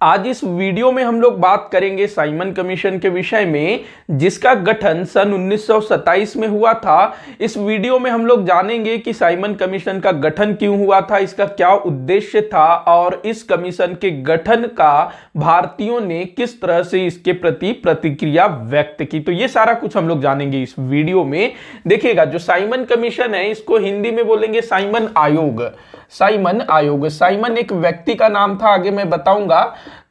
आज इस वीडियो में हम लोग बात करेंगे साइमन कमीशन के विषय में, जिसका गठन सन 1927 में हुआ था। इस वीडियो में हम लोग जानेंगे कि साइमन कमीशन का गठन क्यों हुआ था, इसका क्या उद्देश्य था और इस कमीशन के गठन का भारतीयों ने किस तरह से इसके प्रति प्रतिक्रिया व्यक्त की। तो ये सारा कुछ हम लोग जानेंगे इस वीडियो में। देखिएगा, जो साइमन कमीशन है इसको हिंदी में बोलेंगे साइमन आयोग। साइमन आयोग, साइमन एक व्यक्ति का नाम था, आगे मैं बताऊंगा।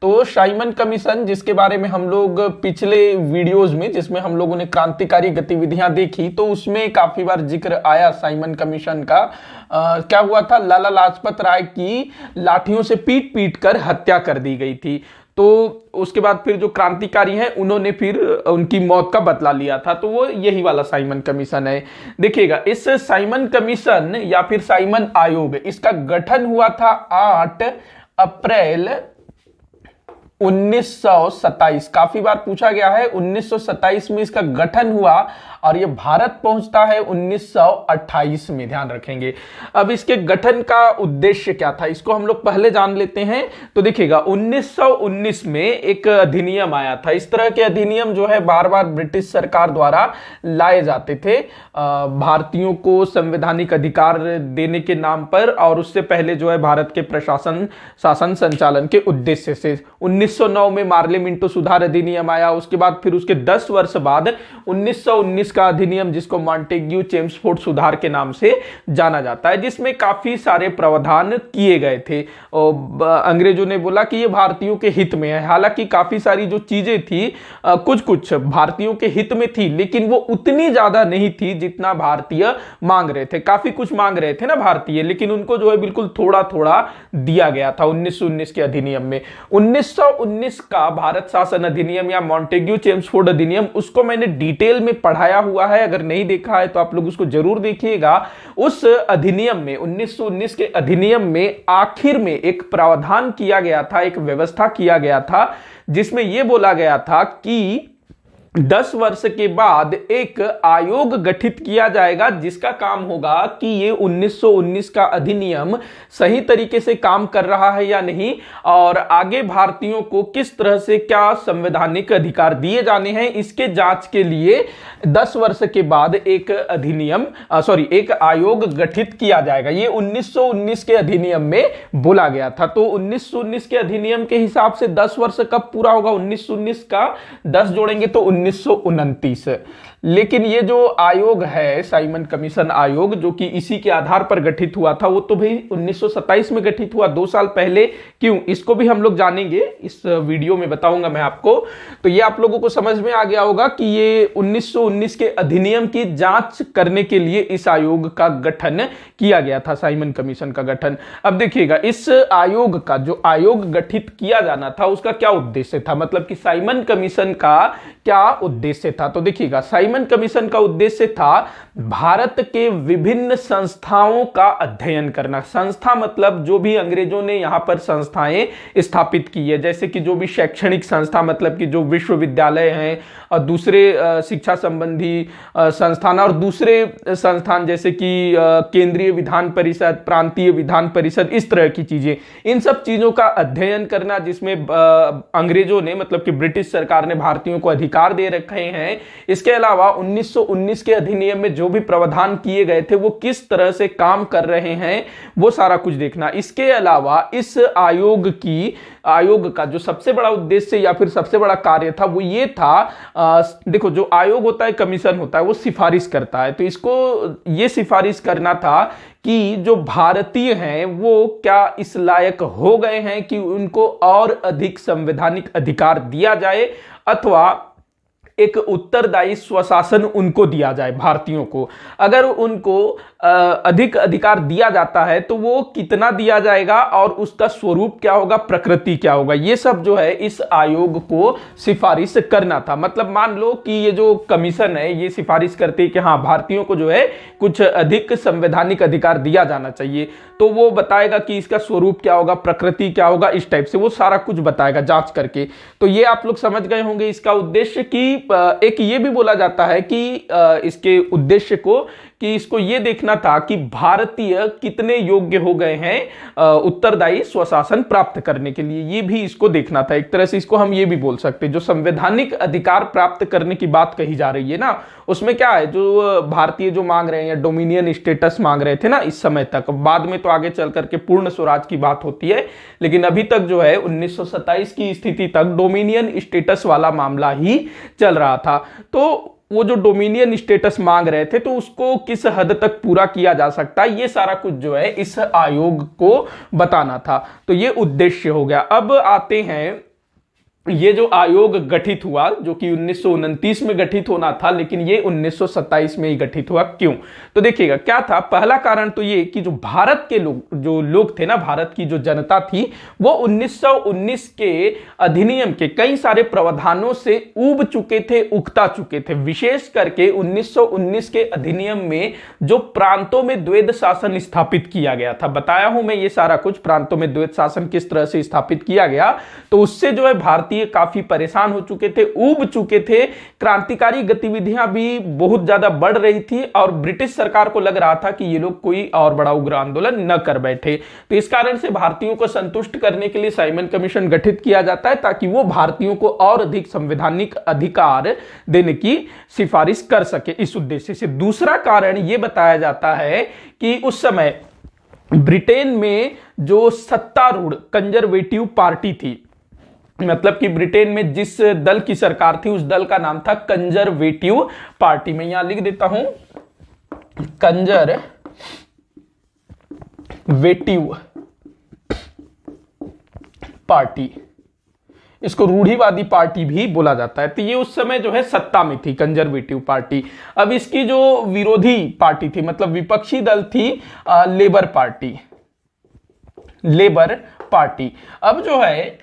तो साइमन कमीशन, जिसके बारे में हम लोग पिछले वीडियोस में, जिसमें हम लोगों ने क्रांतिकारी गतिविधियां देखी, तो उसमें काफी बार जिक्र आया साइमन कमीशन का। क्या हुआ था, लाला लाजपत राय की लाठियों से पीट पीट कर हत्या कर दी गई थी। तो उसके बाद फिर जो क्रांतिकारी हैं उन्होंने फिर उनकी मौत का बदला लिया था, तो वो यही वाला साइमन कमीशन है। देखिएगा, इस साइमन कमीशन या फिर साइमन आयोग, इसका गठन हुआ था 8 अप्रैल 1927। काफी बार पूछा गया है, 1927 में इसका गठन हुआ और ये भारत पहुंचता है 1928 में, ध्यान रखेंगे। अब इसके गठन का उद्देश्य क्या था, इसको हम लोग पहले जान लेते हैं। तो देखिएगा, 1919 में एक अधिनियम आया था। इस तरह के अधिनियम जो है बार बार ब्रिटिश सरकार द्वारा लाए जाते थे भारतीयों को संवैधानिक अधिकार देने के नाम पर, और उससे पहले जो है भारत के प्रशासन शासन संचालन के उद्देश्य से। 1909 में मार्ले मिंटो सुधार अधिनियम आया। उसके बाद फिर उसके 10 वर्ष बाद 1919 का अधिनियम, जिसको मॉन्टेग्यू चेम्सफोर्ड सुधार के नाम से जाना जाता है, जिसमें काफी सारे प्रावधान किए गए थे। अंग्रेजों ने बोला कि ये भारतीयों के हित में है। हालांकि काफी सारी जो चीजें थी कुछ कुछ भारतीयों के हित में थी, लेकिन वो उतनी ज्यादा नहीं थी जितना भारतीय मांग रहे थे। काफी कुछ मांग रहे थे ना भारतीय, लेकिन उनको जो है बिल्कुल थोड़ा थोड़ा दिया गया था 1919 के अधिनियम में। 1919 का भारत शासन अधिनियम या मॉन्टेग्यू चेम्सफोर्ड अधिनियम, उसको मैंने डिटेल में पढ़ाया हुआ है। अगर नहीं देखा है तो आप लोग उसको जरूर देखिएगा। उस अधिनियम में, 1919 के अधिनियम में आखिर में एक प्रावधान किया गया था, एक व्यवस्था किया गया था, जिसमें यह बोला गया था कि 10 वर्ष के बाद एक आयोग गठित किया जाएगा, जिसका काम होगा कि ये 1919 का अधिनियम सही तरीके से काम कर रहा है या नहीं, और आगे भारतीयों को किस तरह से क्या संवैधानिक अधिकार दिए जाने हैं, इसके जांच के लिए 10 वर्ष के बाद एक एक आयोग गठित किया जाएगा। ये 1919 के अधिनियम में बोला गया था। तो 1919 के अधिनियम के हिसाब से 10 वर्ष कब पूरा होगा, 1919 का 10 जोड़ेंगे तो 1929। लेकिन ये जो आयोग है साइमन कमीशन आयोग, जो कि इसी के आधार पर गठित हुआ था, वो तो भाई 1927 में गठित हुआ, 2 साल पहले। क्यों, इसको भी हम लोग जानेंगे, इस वीडियो में बताऊंगा मैं आपको। तो ये आप लोगों को समझ में आ गया होगा कि ये 1919 के अधिनियम की जांच करने के लिए इस आयोग का गठन किया गया था, साइमन कमीशन का गठन। अब देखिएगा, इस आयोग का जो आयोग गठित किया जाना था, उसका क्या उद्देश्य था, मतलब कि साइमन कमीशन का क्या उद्देश्य था। तो देखिएगा, साइमन कमीशन का उद्देश्य था भारत के विभिन्न संस्थाओं का अध्ययन करना। संस्था मतलब जो भी अंग्रेजों ने यहां पर संस्थाएं स्थापित की है, जैसे कि जो भी शैक्षणिक संस्था, मतलब कि जो विश्वविद्यालय हैं और दूसरे शिक्षा संबंधी संस्थान, और दूसरे संस्थान जैसे कि केंद्रीय विधान परिषद, प्रांतीय विधान परिषद, इस तरह की चीजें, इन सब चीजों का अध्ययन करना, जिसमें अंग्रेजों ने, मतलब कि ब्रिटिश सरकार ने भारतीयों को अधिकार दे रखे हैं। इसके अलावा 1919 के अधिनियम में जो भी प्रावधान किए गए थे वो किस तरह से काम कर रहे हैं, वो सारा कुछ देखना। इसके अलावा इस आयोग का जो सबसे बड़ा उद्देश्य या फिर सबसे बड़ा कार्य था, वो ये था, देखो, जो आयोग होता है, कमीशन होता है, वो सिफारिश करता है। तो इसको ये सिफारिश करना था कि जो भारतीय हैं वो क्या इस लायक हो गए हैं कि उनको और अधिक संवैधानिक अधिकार दिया जाए, अथवा एक उत्तरदायी स्वशासन उनको दिया जाए भारतीयों को। अगर उनको अधिक अधिकार दिया जाता है तो वो कितना दिया जाएगा और उसका स्वरूप क्या होगा, प्रकृति क्या होगा, ये सब जो है इस आयोग को सिफारिश करना था। मतलब मान लो कि ये जो कमीशन है ये सिफारिश करती है कि हाँ, भारतीयों को जो है कुछ अधिक संवैधानिक अधिकार दिया जाना चाहिए, तो वो बताएगा कि इसका स्वरूप क्या होगा, प्रकृति क्या होगा, इस टाइप से वो सारा कुछ बताएगा जांच करके। तो ये आप लोग समझ गए होंगे इसका उद्देश्य। कि एक ये भी बोला जाता है कि इसके उद्देश्य को कि इसको ये देखना था कि भारतीय कितने योग्य हो गए हैं उत्तरदायी स्वशासन प्राप्त करने के लिए, ये भी इसको देखना था। एक तरह से इसको हम ये भी बोल सकते हैं, जो संवैधानिक अधिकार प्राप्त करने की बात कही जा रही है ना, उसमें क्या है, जो भारतीय जो मांग रहे हैं, डोमिनियन स्टेटस मांग रहे थे ना इस समय तक, बाद में तो आगे चल करके पूर्ण स्वराज की बात होती है, लेकिन अभी तक जो है 1927 की स्थिति तक डोमिनियन स्टेटस वाला मामला ही चल रहा था। तो वो जो डोमिनियन स्टेटस मांग रहे थे, तो उसको किस हद तक पूरा किया जा सकता है, ये सारा कुछ जो है इस आयोग को बताना था। तो ये उद्देश्य हो गया। अब आते हैं, ये जो आयोग गठित हुआ, जो कि 1929 में गठित होना था, लेकिन ये 1927 में ही गठित हुआ। क्यों? तो देखिएगा क्या था। पहला कारण तो ये कि जो भारत के लोग थे ना, भारत की जो जनता थी, वो 1919 के अधिनियम के कई सारे प्रावधानों से ऊब चुके थे, उकता चुके थे। विशेष करके 1919 के अधिनियम में जो प्रांतों में द्वैध शासन स्थापित किया गया था, बताया हूं मैं ये सारा कुछ, प्रांतों में द्वैध शासन किस तरह से स्थापित किया गया, तो उससे जो है भारतीय काफी परेशान हो चुके थे, ऊब चुके थे। क्रांतिकारी गतिविधियां भी बहुत ज्यादा बढ़ रही थी और ब्रिटिश सरकार को लग रहा था कि ये लोग कोई और बड़ा उग्र आंदोलन न कर बैठे। तो इस कारण से भारतीयों को संतुष्ट करने के लिए साइमन कमीशन गठित किया जाता है, ताकि वो भारतीयों को और अधिक संवैधानिक अधिकार देने की सिफारिश कर सके। इस उद्देश्य से दूसरा कारण यह बताया जाता है कि उस समय ब्रिटेन में जो सत्तारूढ़ कंजर्वेटिव पार्टी थी, मतलब कि ब्रिटेन में जिस दल की सरकार थी, उस दल का नाम था कंजर्वेटिव पार्टी। मैं यहां लिख देता हूं, कंजर्वेटिव पार्टी, इसको रूढ़िवादी पार्टी भी बोला जाता है। तो ये उस समय जो है सत्ता में थी, कंजर्वेटिव पार्टी। अब इसकी जो विरोधी पार्टी थी, मतलब विपक्षी दल थी, लेबर पार्टी। अब जो है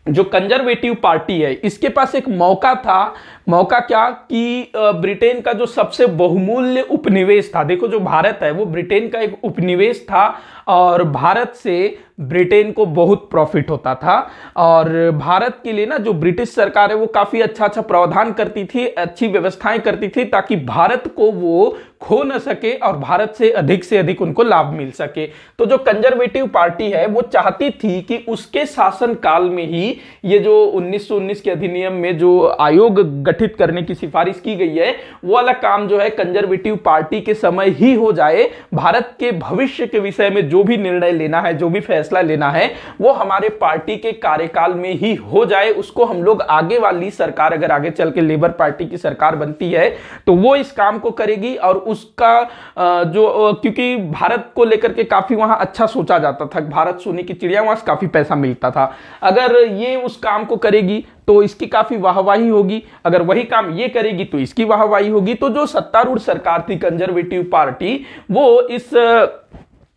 जो कंजर्वेटिव पार्टी है, इसके पास एक मौका था। मौका क्या कि ब्रिटेन का जो सबसे बहुमूल्य उपनिवेश था, देखो जो भारत है वो ब्रिटेन का एक उपनिवेश था, और भारत से ब्रिटेन को बहुत प्रॉफिट होता था। और भारत के लिए ना जो ब्रिटिश सरकार है वो काफी अच्छा प्रावधान करती थी, अच्छी व्यवस्थाएं करती थी, ताकि भारत को वो खो न सके और भारत से अधिक उनको लाभ मिल सके। तो जो कंजर्वेटिव पार्टी है वो चाहती थी कि उसके शासन काल में ही ये जो 1919 के अधिनियम में जो आयोग गठित करने की सिफारिश की गई है, वो वाला काम जो है कंजर्वेटिव पार्टी के समय ही हो जाए। भारत के भविष्य के विषय में जो भी निर्णय लेना है, जो भी फैसला लेना है, वो हमारे पार्टी के कार्यकाल में ही हो जाए। उसको हम लोग आगे वाली सरकार, अगर आगे चल के लेबर पार्टी की सरकार बनती है, तो वो इस काम को करेगी। और उसका क्योंकि भारत को लेकर के काफी वहां अच्छा सोचा जाता था, भारत सोने की चिड़िया, वहां से काफी पैसा मिलता था। अगर ये उस काम को करेगी तो इसकी काफी वाहवाही होगी, अगर वही काम ये करेगी तो इसकी वाहवाही होगी। तो जो सत्तारूढ़ सरकार थी कंजर्वेटिव पार्टी, वो इस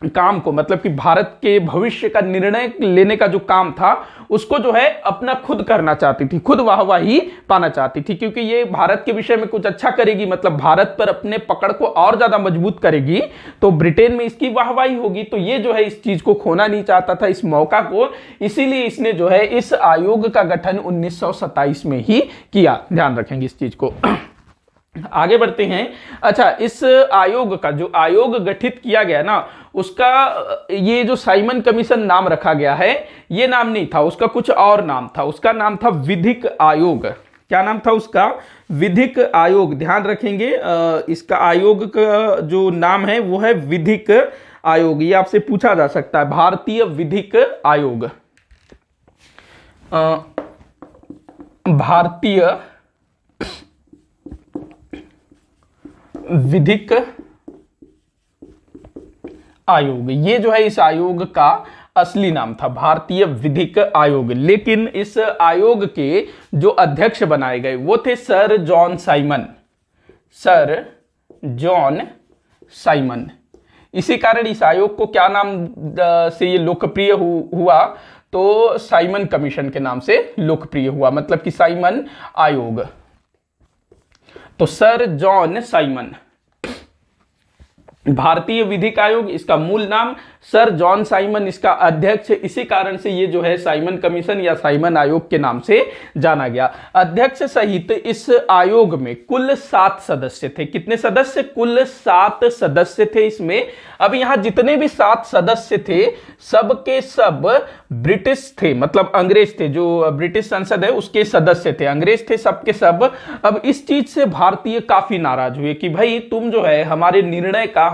काम को, मतलब कि भारत के भविष्य का निर्णय लेने का जो काम था, उसको जो है अपना खुद करना चाहती थी, खुद वाहवाही पाना चाहती थी। क्योंकि ये भारत के विषय में कुछ अच्छा करेगी, मतलब भारत पर अपने पकड़ को और ज्यादा मजबूत करेगी, तो ब्रिटेन में इसकी वाहवाही होगी। तो ये जो है इस चीज को खोना नहीं चाहता था, इस मौका को, इसीलिए इसने जो है इस आयोग का गठन 1927 में ही किया। ध्यान रखेंगे इस चीज को। आगे बढ़ते हैं। अच्छा, इस आयोग का जो आयोग गठित किया गया ना, उसका ये जो साइमन कमीशन नाम रखा गया है, ये नाम नहीं था, उसका कुछ और नाम था। उसका नाम था विधिक आयोग। क्या नाम था उसका? विधिक आयोग। ध्यान रखेंगे, इसका आयोग का जो नाम है वो है विधिक आयोग। ये आपसे पूछा जा सकता है, भारतीय विधिक आयोग। भारतीय विधिक आयोग, ये जो है इस आयोग का असली नाम था, भारतीय विधिक आयोग। लेकिन इस आयोग के जो अध्यक्ष बनाए गए वो थे sir John Simon. Sir John Simon. इसी कारण इस आयोग को क्या नाम से ये लोकप्रिय हुआ, तो साइमन कमीशन के नाम से लोकप्रिय हुआ, मतलब कि साइमन आयोग। तो सर जॉन साइमन, भारतीय विधिक आयोग, इसका मूल नाम सर जॉन साइमन इसका अध्यक्ष है, इसी कारण से ये जो है साइमन कमीशन या साइमन आयोग के नाम से जाना गया। अध्यक्ष सहित इस आयोग में कुल 7 सदस्य थे। कितने सदस्य? कुल 7 सदस्य थे इसमें। अब यहां जितने भी 7 सदस्य थे सब के सब ब्रिटिश थे, मतलब अंग्रेज थे। जो ब्रिटिश संसद है उसके सदस्य थे, अंग्रेज थे सब के सब। अब इस चीज से भारतीय काफी नाराज हुए कि भाई तुम जो है हमारे निर्णय का,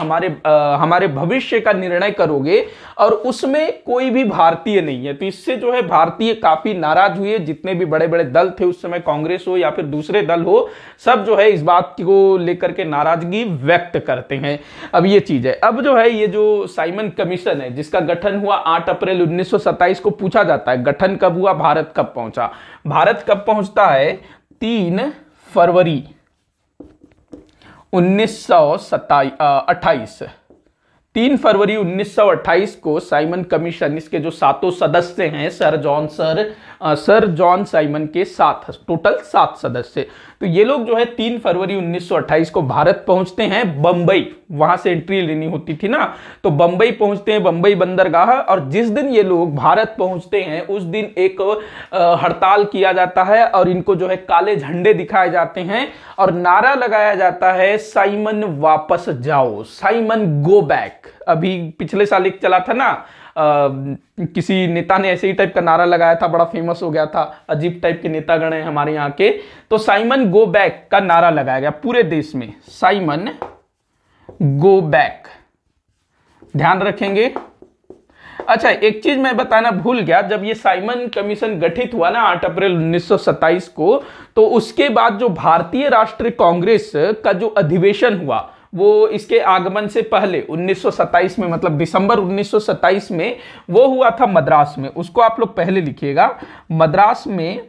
हमारे भविष्य का निर्णय करोगे और उसमें कोई भी भारतीय नहीं है। तो इससे जो है भारतीय काफी नाराज हुए। जितने भी बड़े बड़े दल थे उस समय, कांग्रेस हो या फिर दूसरे दल हो, सब जो है इस बात को लेकर के नाराजगी व्यक्त करते हैं। अब ये चीज है। अब जो है ये जो साइमन कमीशन है जिसका गठन हुआ 8 अप्रैल 1927 को, पूछा जाता है गठन कब हुआ, भारत कब पहुंचा। भारत कब पहुंचता है? 3 फरवरी 1928। 3 फरवरी 1928 को साइमन कमीशन, इसके जो 7 सदस्य हैं सर जॉन साइमन के साथ टोटल 7 सदस्य, तो ये लोग जो है 3 फरवरी 1928 को भारत पहुंचते हैं। बंबई, वहां से एंट्री लेनी होती थी ना, तो बंबई पहुंचते हैं, बंबई बंदरगाह। और जिस दिन ये लोग भारत पहुंचते हैं उस दिन एक हड़ताल किया जाता है और इनको जो है काले झंडे दिखाए जाते हैं और नारा लगाया जाता है साइमन वापस जाओ, साइमन गो बैक। अभी पिछले साल एक चला था ना, किसी नेता ने ऐसे ही टाइप का नारा लगाया था, बड़ा फेमस हो गया था। अजीब टाइप के नेतागण हैं हमारे यहाँ के, तो साइमन गो बैक का नारा लगाया गया पूरे देश में, साइमन गो बैक। ध्यान रखेंगे। अच्छा, एक चीज मैं बताना भूल गया, जब ये साइमन कमीशन गठित हुआ ना 8 अप्रैल 1927 को, तो उसके बाद जो भारतीय राष्ट्रीय कांग्रेस का जो अधिवेशन हुआ वो इसके आगमन से पहले 1927 में, मतलब दिसंबर 1927 में वो हुआ था मद्रास में। उसको आप लोग पहले लिखिएगा, मद्रास में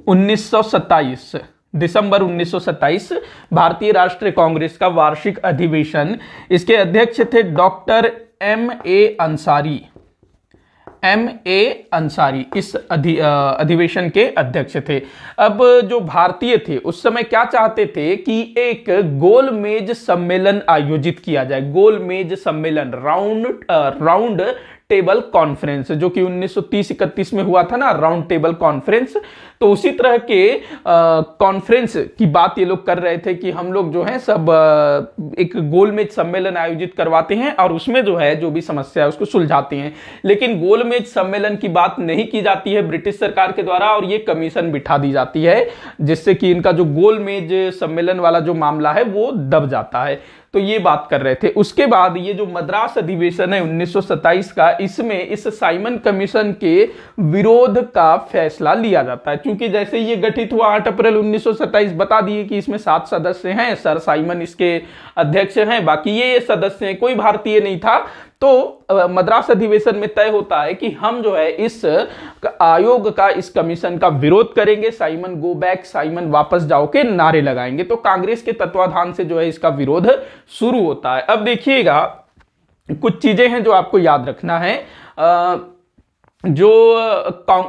1927, दिसंबर 1927 भारतीय राष्ट्रीय कांग्रेस का वार्षिक अधिवेशन। इसके अध्यक्ष थे डॉक्टर M.A. अंसारी इस अधिवेशन के अध्यक्ष थे। अब जो भारतीय थे उस समय क्या चाहते थे कि एक गोलमेज सम्मेलन आयोजित किया जाए। गोलमेज सम्मेलन, राउंड टेबल कॉन्फ्रेंस, जो कि 1930-31 में हुआ था ना, राउंड टेबल कॉन्फ्रेंस। तो उसी तरह के कॉन्फ्रेंस की बात ये लोग कर रहे थे कि हम लोग जो है सब एक गोलमेज सम्मेलन आयोजित करवाते हैं और उसमें जो है जो भी समस्या है उसको सुलझाते हैं। लेकिन गोलमेज सम्मेलन की बात नहीं की जाती है ब्रिटिश सरकार के द्वारा और ये कमीशन बिठा दी जाती है, जिससे कि इनका जो गोलमेज सम्मेलन वाला जो मामला है वो दब जाता है। तो ये बात कर रहे थे। उसके बाद ये जो मद्रास अधिवेशन है 1927 का, इसमें इस साइमन कमीशन के विरोध का फैसला लिया जाता है। क्योंकि जैसे ये गठित हुआ 8 अप्रैल 1927, बता दिए कि इसमें 7 सदस्य हैं, सर साइमन इसके अध्यक्ष हैं, बाकी ये सदस्य हैं, कोई भारतीय नहीं था। तो मद्रास अधिवेशन में तय होता है कि हम जो है इस आयोग का, इस कमीशन का विरोध करेंगे, साइमन गो बैक, साइमन वापस जाओ के नारे लगाएंगे। तो कांग्रेस के तत्वाधान से जो है इसका विरोध शुरू होता है। अब देखिएगा कुछ चीजें हैं जो आपको याद रखना है। जो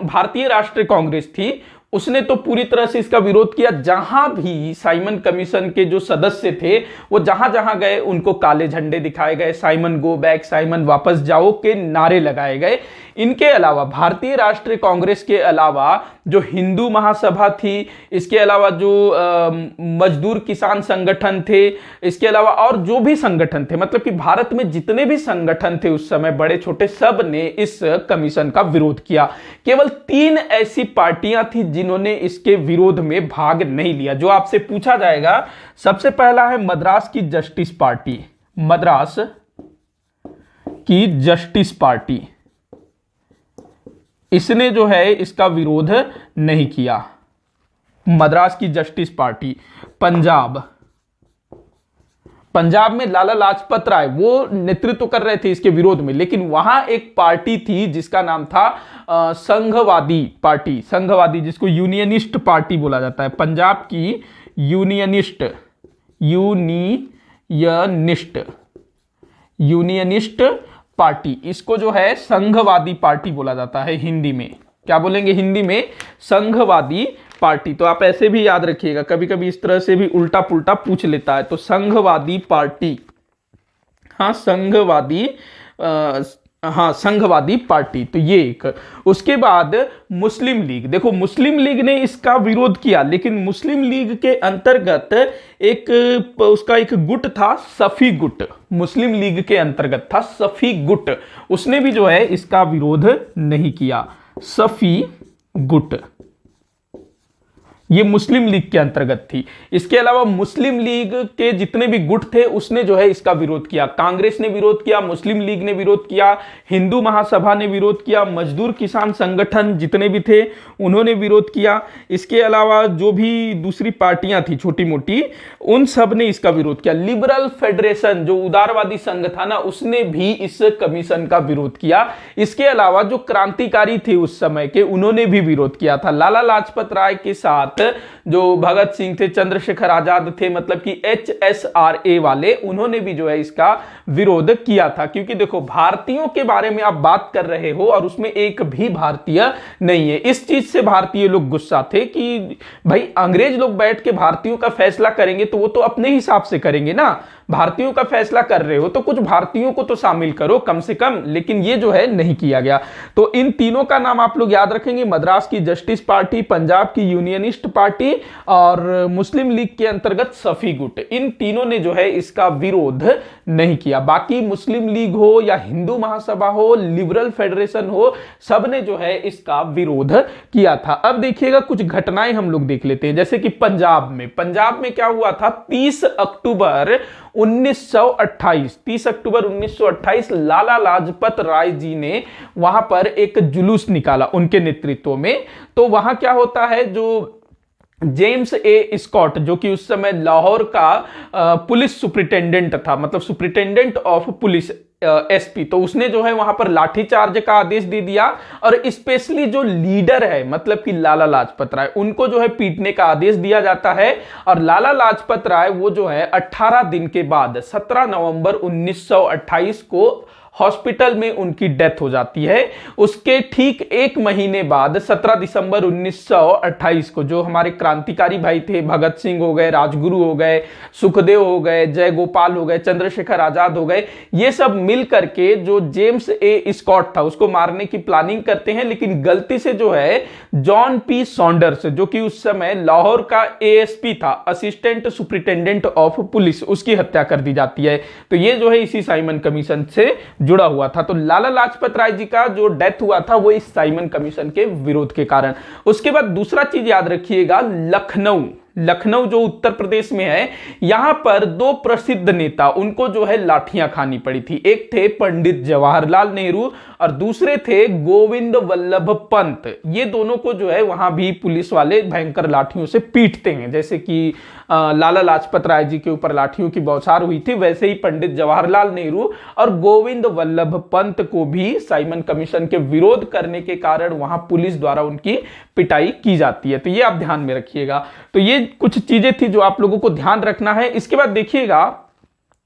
भारतीय राष्ट्रीय कांग्रेस थी उसने तो पूरी तरह से इसका विरोध किया। जहां भी साइमन कमीशन के जो सदस्य थे वो जहां जहां गए उनको काले झंडे दिखाए गए, साइमन गो बैक, साइमन वापस जाओ के नारे लगाए गए। इनके अलावा भारतीय राष्ट्रीय कांग्रेस के अलावा जो हिंदू महासभा थी, इसके अलावा जो मजदूर किसान संगठन थे, इसके अलावा और जो भी संगठन थे, मतलब कि भारत में जितने भी संगठन थे उस समय बड़े छोटे, सब ने इस कमीशन का विरोध किया। केवल 3 ऐसी पार्टियां थी जिन्होंने इसके विरोध में भाग नहीं लिया। जो आपसे पूछा जाएगा, सबसे पहला है मद्रास की जस्टिस पार्टी। मद्रास की जस्टिस पार्टी, इसने जो है इसका विरोध नहीं किया। मद्रास की जस्टिस पार्टी। पंजाब में लाला लाजपत राय वो नेतृत्व कर रहे थे इसके विरोध में, लेकिन वहां एक पार्टी थी जिसका नाम था संघवादी पार्टी, संघवादी, जिसको यूनियनिस्ट पार्टी बोला जाता है। पंजाब की यूनियनिस्ट पार्टी, इसको जो है संघवादी पार्टी बोला जाता है हिंदी में। क्या बोलेंगे हिंदी में? संघवादी पार्टी। तो आप ऐसे भी याद रखिएगा, कभी कभी इस तरह से भी उल्टा पुल्टा पूछ लेता है। तो संघवादी पार्टी, हाँ, संघवादी हाँ, संघवादी पार्टी, तो ये एक। उसके बाद मुस्लिम लीग, देखो मुस्लिम लीग ने इसका विरोध किया, लेकिन मुस्लिम लीग के अंतर्गत एक उसका एक गुट था, सफी गुट, मुस्लिम लीग के अंतर्गत था सफी गुट, उसने भी जो है इसका विरोध नहीं किया। सफी गुट ये मुस्लिम लीग के अंतर्गत थी। इसके अलावा मुस्लिम लीग के जितने भी गुट थे उसने जो है इसका विरोध किया। कांग्रेस ने विरोध किया, मुस्लिम लीग ने विरोध किया, हिंदू महासभा ने विरोध किया, मजदूर किसान संगठन जितने भी थे उन्होंने विरोध किया। इसके अलावा जो भी दूसरी पार्टियां थी छोटी मोटी, उन सब ने इसका विरोध किया। लिबरल फेडरेशन जो उदारवादी संघ था ना, उसने भी इस कमीशन का विरोध किया। इसके अलावा जो क्रांतिकारी थे उस समय के, उन्होंने भी विरोध किया था। लाला लाजपत राय के साथ जो भगत सिंह थे, चंद्रशेखर आजाद थे, मतलब कि HSRA वाले, उन्होंने भी जो है इसका विरोध किया था। क्योंकि देखो भारतीयों के बारे में आप बात कर रहे हो और उसमें एक भी भारतीय नहीं है। इस चीज से भारतीय लोग गुस्सा थे कि भाई अंग्रेज लोग बैठ के भारतीयों का फैसला करेंगे तो वो तो अपने हिसाब से करेंगे ना, भारतीयों का फैसला कर रहे हो तो कुछ भारतीयों को तो शामिल करो कम से कम, लेकिन ये जो है नहीं किया गया। तो इन तीनों का नाम आप लोग याद रखेंगे, मद्रास की जस्टिस पार्टी, पंजाब की यूनियनिस्ट पार्टी और मुस्लिम लीग के अंतर्गत सफी गुट, इन तीनों ने जो है इसका विरोध नहीं किया। बाकी मुस्लिम लीग हो या हिंदू महासभा हो, लिबरल फेडरेशन हो, सब ने जो है इसका विरोध किया था। अब देखिएगा कुछ घटनाएं हम लोग देख लेते हैं, जैसे कि पंजाब में क्या हुआ था, 30 अक्टूबर 1928 लाला लाजपत राय जी ने वहां पर एक जुलूस निकाला उनके नेतृत्व में। तो वहां क्या होता है, जो जेम्स ए स्कॉट जो कि उस समय लाहौर का पुलिस सुप्रिटेंडेंट था, मतलब सुप्रिटेंडेंट ऑफ पुलिस SP, तो उसने जो है वहां पर लाठीचार्ज का आदेश दे दिया और स्पेशली जो लीडर है मतलब कि लाला लाजपत राय, उनको जो है पीटने का आदेश दिया जाता है। और लाला लाजपत राय वो जो है 18 दिन के बाद 17 नवंबर 1928 को हॉस्पिटल में उनकी डेथ हो जाती है। उसके ठीक एक महीने बाद 17 दिसंबर 1928 को जो हमारे क्रांतिकारी भाई थे, भगत सिंह हो गए, राजगुरु हो गए, सुखदेव हो गए, जय गोपाल हो गए, चंद्रशेखर आजाद हो गए, ये सब मिल करके जो जेम्स ए स्कॉट था उसको मारने की प्लानिंग करते हैं। लेकिन गलती से जो है जॉन पी सॉन्डर्स जो कि उस समय लाहौर का ASP था, असिस्टेंट सुप्रिटेंडेंट ऑफ पुलिस, उसकी हत्या कर दी जाती है। तो ये जो है इसी साइमन कमीशन से जुड़ा हुआ था। तो लाला लाजपत राय जी का जो डेथ हुआ था वो इस साइमन कमीशन के विरोध के कारण। उसके बाद दूसरा चीज याद रखिएगा, लखनऊ जो उत्तर प्रदेश में है, यहां पर दो प्रसिद्ध नेता, उनको जो है लाठियां खानी पड़ी थी। एक थे पंडित जवाहरलाल नेहरू और दूसरे थे गोविंद वल्लभ पंत। ये दोनों को जो है वहां भी पुलिस वाले भयंकर लाठियों से पीटते हैं। जैसे कि लाला लाजपत राय जी के ऊपर लाठियों की बौछार हुई थी, वैसे ही पंडित जवाहरलाल नेहरू और गोविंद वल्लभ पंत को भी साइमन कमीशन के विरोध करने के कारण वहां पुलिस द्वारा उनकी पिटाई की जाती है। तो ये आप ध्यान में रखिएगा। तो ये कुछ चीजें थी जो आप लोगों को ध्यान रखना है। इसके बाद देखिएगा,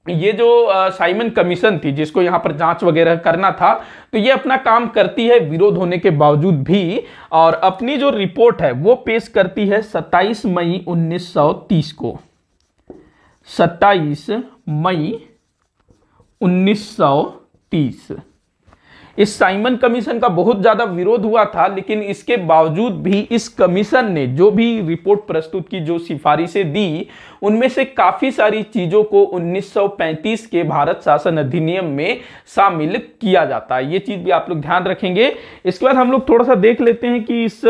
ये जो साइमन कमीशन थी जिसको यहां पर जांच वगैरह करना था, तो ये अपना काम करती है विरोध होने के बावजूद भी, और अपनी जो रिपोर्ट है वो पेश करती है 27 मई 1930 को। 27 मई 1930 इस साइमन कमीशन का बहुत ज्यादा विरोध हुआ था, लेकिन इसके बावजूद भी इस कमीशन ने जो भी रिपोर्ट प्रस्तुत की, जो सिफारिशें दी, उनमें से काफी सारी चीजों को 1935 के भारत शासन अधिनियम में शामिल किया जाता है। ये चीज भी आप लोग ध्यान रखेंगे। इसके बाद हम लोग थोड़ा सा देख लेते हैं कि इस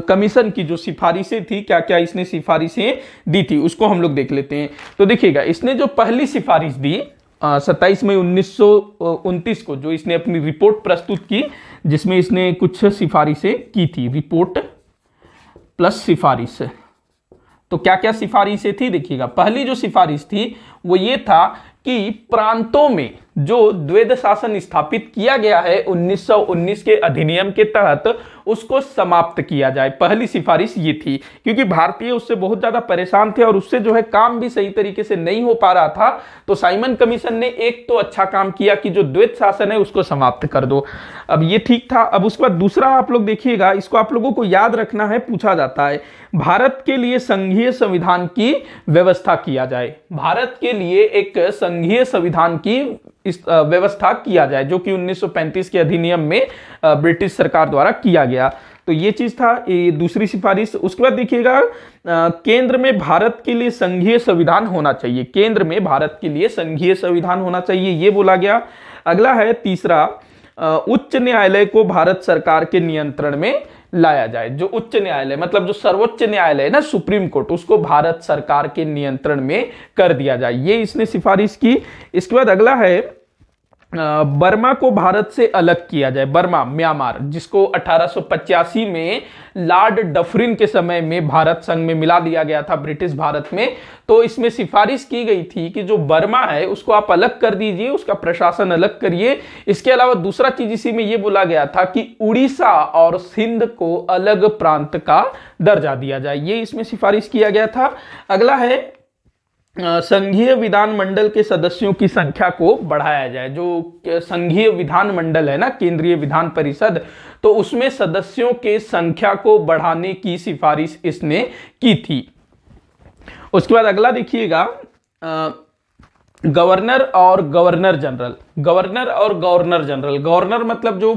कमीशन की जो सिफारिशें थी, क्या क्या इसने सिफारिशें दी थी, उसको हम लोग देख लेते हैं। तो देखिएगा, इसने जो पहली सिफारिश दी 27 मई 1929 को, जो इसने अपनी रिपोर्ट प्रस्तुत की, जिसमें इसने कुछ सिफारिशें की थी, रिपोर्ट प्लस सिफारिश। तो क्या क्या सिफारिशें थी देखिएगा। पहली जो सिफारिश थी वो ये था कि प्रांतों में जो द्वैध शासन स्थापित किया गया है 1919 के अधिनियम के तहत, उसको समाप्त किया जाए। पहली सिफारिश ये थी, क्योंकि भारतीय उससे बहुत ज्यादा परेशान थे और उससे जो है काम भी सही तरीके से नहीं हो पा रहा था। तो साइमन कमीशन ने एक तो अच्छा काम किया कि जो द्वैध शासन है उसको समाप्त कर दो। अब ये ठीक था। अब उसके बाद दूसरा आप लोग देखिएगा, इसको आप लोगों को याद रखना है, पूछा जाता है, भारत के लिए संघीय संविधान की व्यवस्था किया जाए। भारत के लिए एक संघीय संविधान की इस व्यवस्था किया जाए, जो कि 1935 के अधिनियम में ब्रिटिश सरकार द्वारा किया गया। तो ये चीज था, ये दूसरी सिफारिश। उसके बाद देखिएगा, केंद्र में भारत के लिए संघीय संविधान होना चाहिए, केंद्र में भारत के लिए संघीय संविधान होना चाहिए, ये बोला गया। अगला है तीसरा, उच्च न्यायालय को भारत सरकार के नियंत्रण में लाया जाए। जो उच्च न्यायालय मतलब जो सर्वोच्च न्यायालय है ना, सुप्रीम कोर्ट, उसको भारत सरकार के नियंत्रण में कर दिया जाए, ये इसने सिफारिश की। इसके बाद अगला है, बर्मा को भारत से अलग किया जाए। बर्मा, म्यांमार, जिसको 1885 में लॉर्ड डफरिन के समय में भारत संघ में मिला दिया गया था, ब्रिटिश भारत में। तो इसमें सिफारिश की गई थी कि जो बर्मा है उसको आप अलग कर दीजिए, उसका प्रशासन अलग करिए। इसके अलावा दूसरा चीज इसी में यह बोला गया था कि उड़ीसा और सिंध को अलग प्रांत का दर्जा दिया जाए, ये इसमें सिफारिश किया गया था। अगला है, संघीय विधानमंडल के सदस्यों की संख्या को बढ़ाया जाए। जो संघीय विधानमंडल है ना, केंद्रीय विधान परिषद, तो उसमें सदस्यों के संख्या को बढ़ाने की सिफारिश इसने की थी। उसके बाद अगला देखिएगा, गवर्नर और गवर्नर जनरल। गवर्नर और गवर्नर जनरल, गवर्नर मतलब जो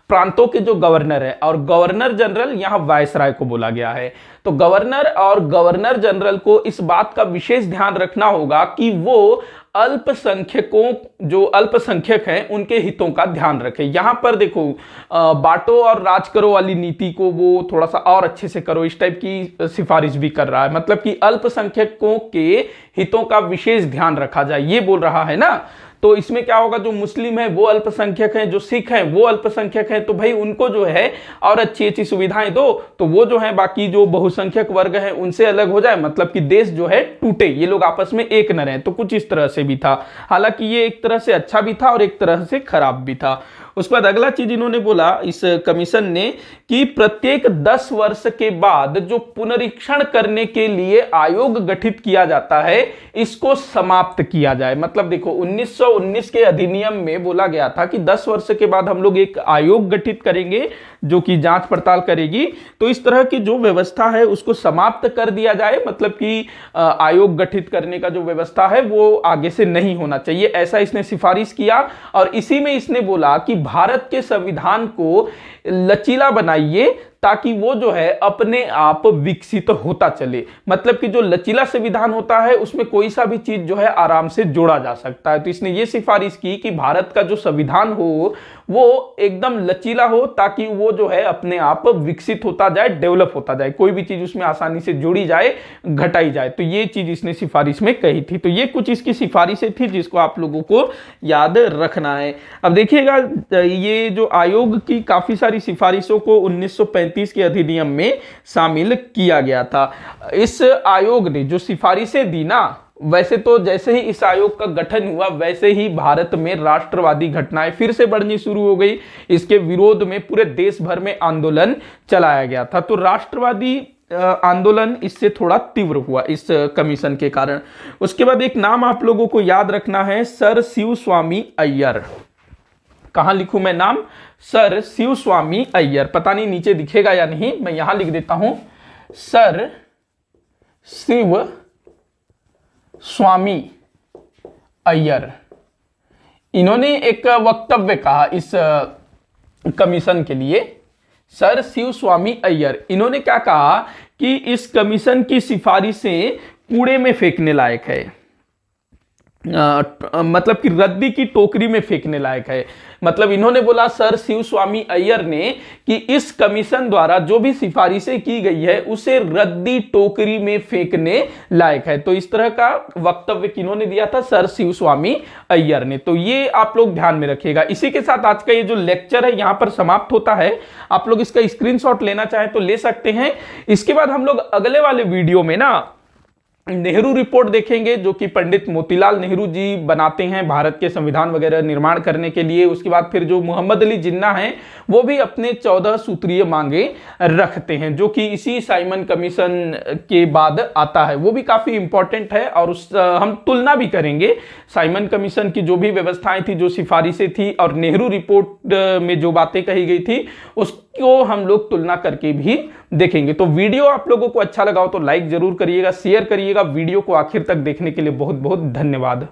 प्रांतों के जो गवर्नर है, और गवर्नर जनरल यहां वायसराय को बोला गया है। तो गवर्नर और गवर्नर जनरल को इस बात का विशेष ध्यान रखना होगा कि वो अल्पसंख्यकों, जो अल्पसंख्यक हैं, उनके हितों का ध्यान रखें। यहां पर देखो, बांटो और राज करो वाली नीति को वो थोड़ा सा और अच्छे से करो, इस टाइप की सिफारिश भी कर रहा है। मतलब कि अल्पसंख्यकों के हितों का विशेष ध्यान रखा जाए, ये बोल रहा है ना। तो इसमें क्या होगा, जो मुस्लिम है वो अल्पसंख्यक हैं, जो सिख हैं वो अल्पसंख्यक हैं, तो भाई उनको जो है और अच्छी अच्छी सुविधाएं दो, तो वो जो है बाकी जो बहुसंख्यक वर्ग हैं उनसे अलग हो जाए, मतलब कि देश जो है टूटे, ये लोग आपस में एक न रहें। तो कुछ इस तरह से भी था। हालांकि ये एक तरह से अच्छा भी था और एक तरह से खराब भी था। उसके बाद अगला चीज इन्होंने बोला, इस कमीशन ने, कि प्रत्येक 10 वर्ष के बाद जो पुनरीक्षण करने के लिए आयोग गठित किया जाता है, इसको समाप्त किया जाए। मतलब देखो, 1919 के अधिनियम में बोला गया था कि 10 वर्ष के बाद हम लोग एक आयोग गठित करेंगे जो कि जांच पड़ताल करेगी। तो इस तरह की जो व्यवस्था है उसको समाप्त कर दिया जाए, मतलब कि आयोग गठित करने का जो व्यवस्था है वो आगे से नहीं होना चाहिए, ऐसा इसने सिफारिश किया। और इसी में इसने बोला कि भारत के संविधान को लचीला बनाइए ताकि वो जो है अपने आप विकसित होता चले। मतलब कि जो लचीला संविधान होता है उसमें कोई सा भी चीज जो है आराम से जोड़ा जा सकता है। तो इसने ये सिफारिश की कि भारत का जो संविधान हो वो एकदम लचीला हो, ताकि वो जो है अपने आप विकसित होता जाए, डेवलप होता जाए, कोई भी चीज उसमें आसानी से जोड़ी जाए, घटाई जाए। तो ये चीज इसने सिफारिश में कही थी। तो ये कुछ इसकी सिफारिशें थी जिसको आप लोगों को याद रखना है। अब देखिएगा, ये जो आयोग की काफी सारी सिफारिशों को 1935 के अधिनियम में शामिल किया गया था। इस आयोग ने जो सिफारिशें दी ना, वैसे तो जैसे ही इस आयोग का गठन हुआ वैसे ही भारत में राष्ट्रवादी घटनाएं फिर से बढ़नी शुरू हो गई। इसके विरोध में पूरे देश भर में आंदोलन चलाया गया था। तो राष्ट्रवादी आंदोलन इससे थोड़ा तीव्र हुआ इस कमीशन के कारण। उसके बाद एक नाम आप लोगों को याद रखना है, सर शिव स्वामी अय्यर। कहां लिखूं मैं नाम? सर शिव स्वामी अय्यर। पता नहीं नीचे दिखेगा या नहीं, मैं यहां लिख देता हूं, सर शिव स्वामी अय्यर। इन्होंने एक वक्तव्य कहा इस कमीशन के लिए। सर शिव स्वामी अय्यर, इन्होंने क्या कहा कि इस कमीशन की सिफारिशें कूड़े में फेंकने लायक है, मतलब कि रद्दी की टोकरी में फेंकने लायक है। मतलब इन्होंने बोला, सर शिव स्वामी अय्यर ने, कि इस कमीशन द्वारा जो भी सिफारिशें की गई है उसे रद्दी टोकरी में फेंकने लायक है। तो इस तरह का वक्तव्य किन्होंने दिया था? सर शिव स्वामी अय्यर ने। तो ये आप लोग ध्यान में रखिएगा। इसी के साथ आज का ये जो लेक्चर है यहां पर समाप्त होता है। आप लोग इसका स्क्रीनशॉट लेना चाहें तो ले सकते हैं। इसके बाद हम लोग अगले वाले वीडियो में ना नेहरू रिपोर्ट देखेंगे, जो कि पंडित मोतीलाल नेहरू जी बनाते हैं भारत के संविधान वगैरह निर्माण करने के लिए। उसके बाद फिर जो मोहम्मद अली जिन्ना हैं वो भी अपने 14 सूत्रीय मांगे रखते हैं, जो कि इसी साइमन कमीशन के बाद आता है। वो भी काफी इंपॉर्टेंट है और हम तुलना भी करेंगे साइमन कमीशन की जो भी व्यवस्थाएं थी, जो सिफारिशें थी, और नेहरू रिपोर्ट में जो बातें कही गई थी उसको हम लोग तुलना करके भी देखेंगे। तो वीडियो आप लोगों को अच्छा लगा हो तो लाइक जरूर करिएगा, शेयर करिएगा। वीडियो को आखिर तक देखने के लिए बहुत बहुत धन्यवाद।